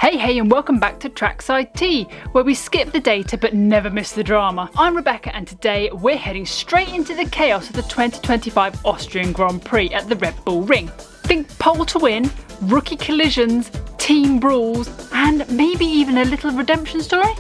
Hey and welcome back to Trackside Tea, where we skip the data but never miss the drama. I'm Rebecca and today we're heading straight into the chaos of the 2025 Austrian Grand Prix at the Red Bull Ring. Think pole to win, rookie collisions, team brawls, and maybe even a little redemption story?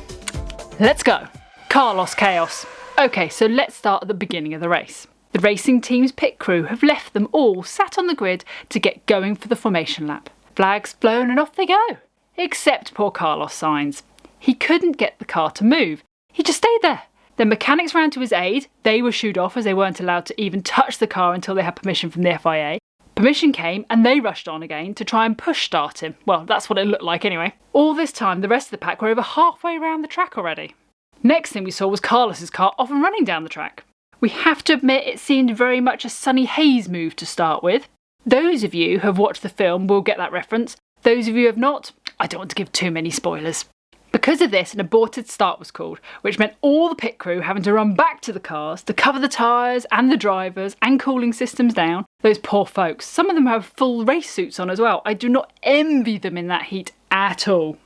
Let's go. Carlos Chaos. Okay, so let's start at the beginning of the race. The racing team's pit crew have left them all sat on the grid to get going for the formation lap. Flags flown and off they go. Except poor Carlos Sainz. He couldn't get the car to move. He just stayed there. The mechanics ran to his aid. They were shooed off as they weren't allowed to even touch the car until they had permission from the FIA. Permission came and they rushed on again to try and push start him. Well, that's what it looked like anyway. All this time, the rest of the pack were over halfway around the track already. Next thing we saw was Carlos's car off and running down the track. We have to admit it seemed very much a Sonny Hayes move to start with. Those of you who have watched the film will get that reference. Those of you who have not, I don't want to give too many spoilers. Because of this, an aborted start was called, which meant all the pit crew having to run back to the cars to cover the tyres and the drivers and cooling systems down. Those poor folks. Some of them have full race suits on as well. I do not envy them in that heat at all.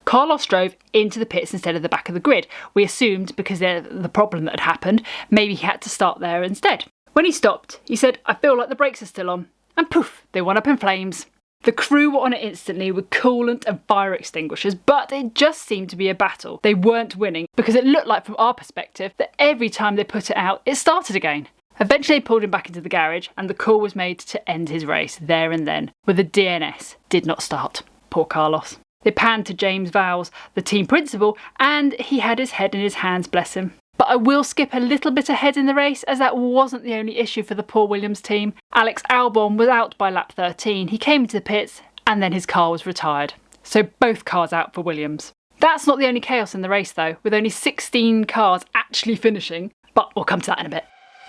Carlos drove into the pits instead of the back of the grid. We assumed because of the problem that had happened, maybe he had to start there instead. When he stopped, he said, "I feel like the brakes are still on." And poof, they went up in flames. The crew were on it instantly with coolant and fire extinguishers, but it just seemed to be a battle. They weren't winning because it looked like from our perspective that every time they put it out, it started again. Eventually they pulled him back into the garage and the call was made to end his race there and then, with the DNS did not start. Poor Carlos. They panned to James Vowles, the team principal, and he had his head in his hands, bless him. But I will skip a little bit ahead in the race as that wasn't the only issue for the poor Williams team. Alex Albon was out by lap 13. He came into the pits and then his car was retired. So both cars out for Williams. That's not the only chaos in the race though, with only 16 cars actually finishing, but we'll come to that in a bit.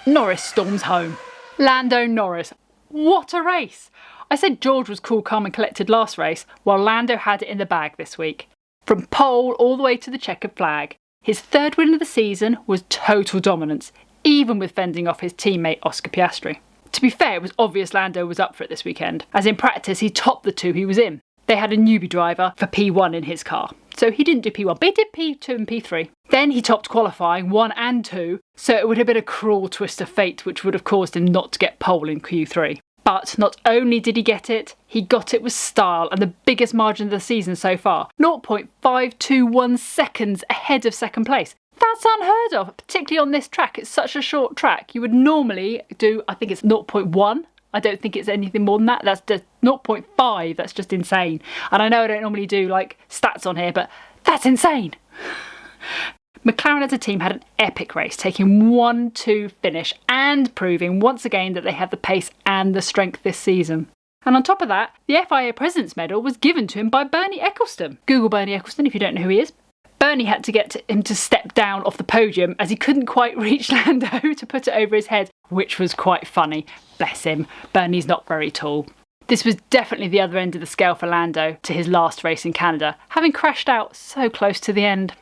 Norris storms home. Lando Norris. What a race! I said George was cool, calm and collected last race, while Lando had it in the bag this week. From pole all the way to the checkered flag. His third win of the season was total dominance, even with fending off his teammate Oscar Piastri. To be fair, it was obvious Lando was up for it this weekend, as in practice he topped the two he was in. They had a newbie driver for P1 in his car, so he didn't do P1, but he did P2 and P3. Then he topped qualifying 1 and 2, so it would have been a cruel twist of fate which would have caused him not to get pole in Q3. But not only did he get it, he got it with style and the biggest margin of the season so far. 0.521 seconds ahead of second place. That's unheard of, particularly on this track. It's such a short track. You would normally do, I think it's 0.1. I don't think it's anything more than that. That's just 0.5. That's just insane. And I know I don't normally do like stats on here, but that's insane. McLaren as a team had an epic race, taking 1-2 finish and proving once again that they had the pace and the strength this season. And on top of that, the FIA President's Medal was given to him by Bernie Ecclestone. Google Bernie Ecclestone if you don't know who he is. Bernie had to get him to step down off the podium as he couldn't quite reach Lando to put it over his head, which was quite funny. Bless him, Bernie's not very tall. This was definitely the other end of the scale for Lando to his last race in Canada, having crashed out so close to the end.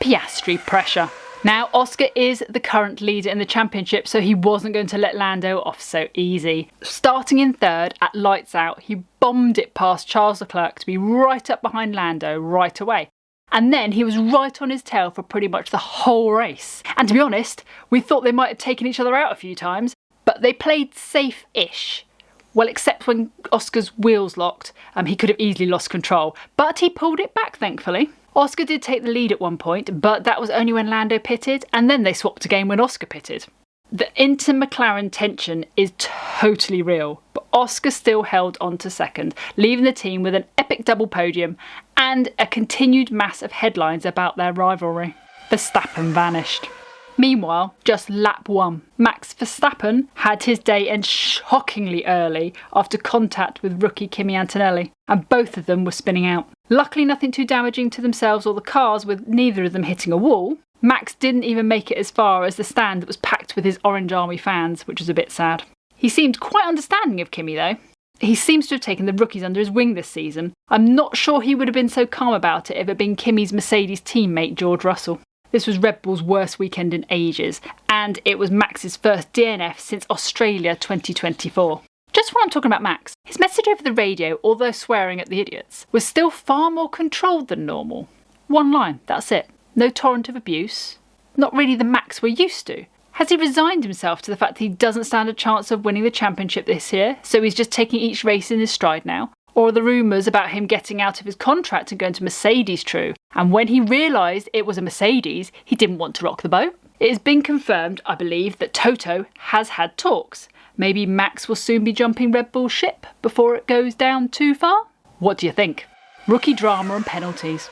Piastri pressure. Now Oscar is the current leader in the championship, so he wasn't going to let Lando off so easy. Starting in third at lights out, he bombed it past Charles Leclerc to be right up behind Lando right away. And then he was right on his tail for pretty much the whole race. And to be honest, we thought they might have taken each other out a few times, but they played safe-ish. Well, except when Oscar's wheels locked, he could have easily lost control, but he pulled it back thankfully. Oscar did take the lead at one point, but that was only when Lando pitted, and then they swapped again when Oscar pitted. The inter-McLaren tension is totally real, but Oscar still held on to second, leaving the team with an epic double podium and a continued mass of headlines about their rivalry. Verstappen vanished. Meanwhile, just lap 1, Max Verstappen had his day end shockingly early after contact with rookie Kimi Antonelli, and both of them were spinning out. Luckily nothing too damaging to themselves or the cars, with neither of them hitting a wall. Max didn't even make it as far as the stand that was packed with his Orange Army fans, which was a bit sad. He seemed quite understanding of Kimi though. He seems to have taken the rookies under his wing this season. I'm not sure he would have been so calm about it if it had been Kimi's Mercedes teammate George Russell. This was Red Bull's worst weekend in ages, and it was Max's first DNF since Australia 2024. Just while I'm talking about Max, his message over the radio, although swearing at the idiots, was still far more controlled than normal. One line, that's it. No torrent of abuse. Not really the Max we're used to. Has he resigned himself to the fact that he doesn't stand a chance of winning the championship this year, so he's just taking each race in his stride now? Or are the rumours about him getting out of his contract and going to Mercedes true, and when he realised it was a Mercedes, he didn't want to rock the boat? It has been confirmed, I believe, that Toto has had talks. Maybe Max will soon be jumping Red Bull's ship before it goes down too far? What do you think? Rookie drama and penalties.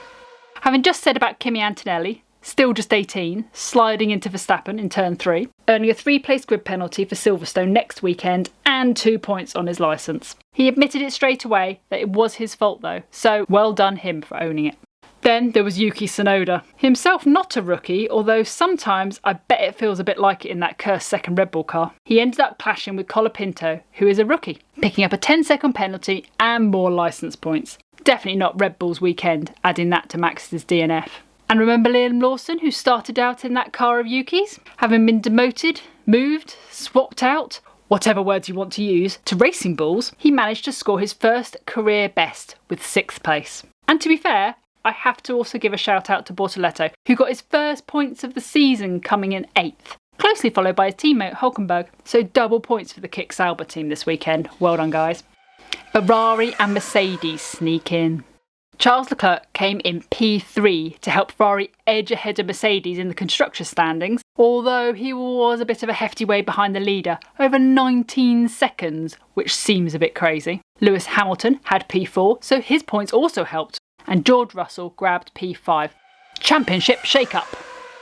Having just said about Kimi Antonelli, still just 18, sliding into Verstappen in turn 3, earning a 3-place grid penalty for Silverstone next weekend and 2 points on his licence. He admitted it straight away that it was his fault though, so well done him for owning it. Then there was Yuki Tsunoda, himself not a rookie, although sometimes I bet it feels a bit like it in that cursed second Red Bull car. He ended up clashing with Colapinto, who is a rookie, picking up a 10-second penalty and more licence points. Definitely not Red Bull's weekend, adding that to Max's DNF. And remember Liam Lawson, who started out in that car of Yuki's? Having been demoted, moved, swapped out, whatever words you want to use, to Racing Bulls, he managed to score his first career best with 6th place. And to be fair, I have to also give a shout out to Bortoleto, who got his first points of the season coming in 8th, closely followed by his teammate Hulkenberg. So double points for the Kick Sauber team this weekend. Well done, guys. Ferrari and Mercedes sneak in. Charles Leclerc came in P3 to help Ferrari edge ahead of Mercedes in the constructors' standings, although he was a bit of a hefty way behind the leader, over 19 seconds, which seems a bit crazy. Lewis Hamilton had P4, so his points also helped, and George Russell grabbed P5. Championship shake-up.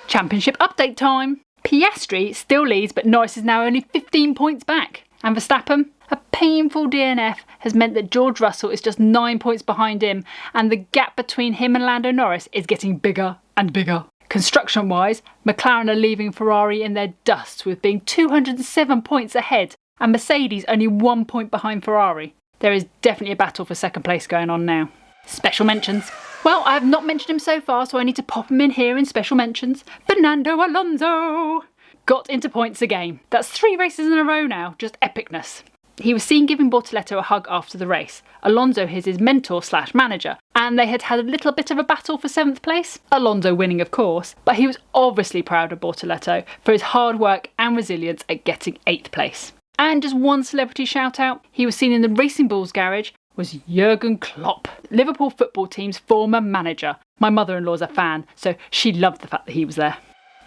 Championship update time. Piastri still leads, but Norris is now only 15 points back. And Verstappen, a painful DNF has meant that George Russell is just 9 points behind him, and the gap between him and Lando Norris is getting bigger and bigger. Construction-wise, McLaren are leaving Ferrari in their dust with being 207 points ahead, and Mercedes only 1 point behind Ferrari. There is definitely a battle for second place going on now. Special mentions. Well, I have not mentioned him so far, so I need to pop him in here in special mentions. Fernando Alonso got into points again. That's 3 races in a row now, just epicness. He was seen giving Bortoleto a hug after the race. Alonso is his mentor/manager, and they had had a little bit of a battle for 7th place. Alonso winning, of course, but he was obviously proud of Bortoleto for his hard work and resilience at getting 8th place. And just one celebrity shout out, he was seen in the Racing Bulls garage, was Jurgen Klopp, Liverpool football team's former manager. My mother-in-law's a fan, so she loved the fact that he was there.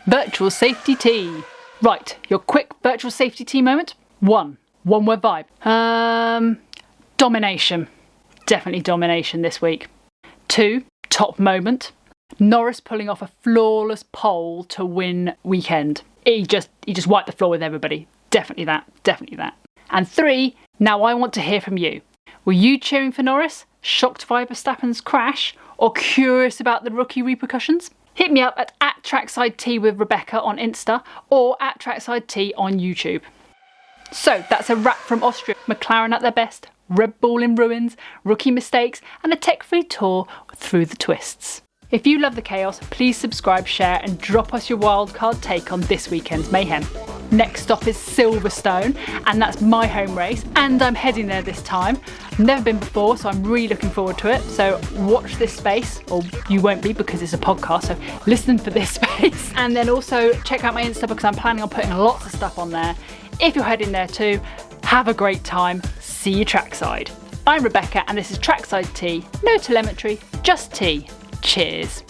Virtual safety tea. Right, your quick virtual safety tea moment. 1 word vibe. Domination. Definitely domination this week. 2, top moment. Norris pulling off a flawless pole to win weekend. He just wiped the floor with everybody. Definitely that. And 3, now I want to hear from you. Were you cheering for Norris, shocked by Verstappen's crash, or curious about the rookie repercussions? Hit me up at Trackside Tea with Rebecca on Insta or at Trackside Tea on YouTube. So that's a wrap from Austria. McLaren at their best, Red Bull in ruins, rookie mistakes, and a tech-free tour through the twists. If you love the chaos, please subscribe, share, and drop us your wildcard take on this weekend's mayhem. Next stop is Silverstone, and that's my home race, and I'm heading there this time. Never been before, so I'm really looking forward to it. So watch this space, or you won't be because it's a podcast, so listen for this space. And then also check out my Insta because I'm planning on putting lots of stuff on there. If you're heading there too, have a great time. See you trackside. I'm Rebecca, and this is Trackside Tea. No telemetry, just tea. Cheers.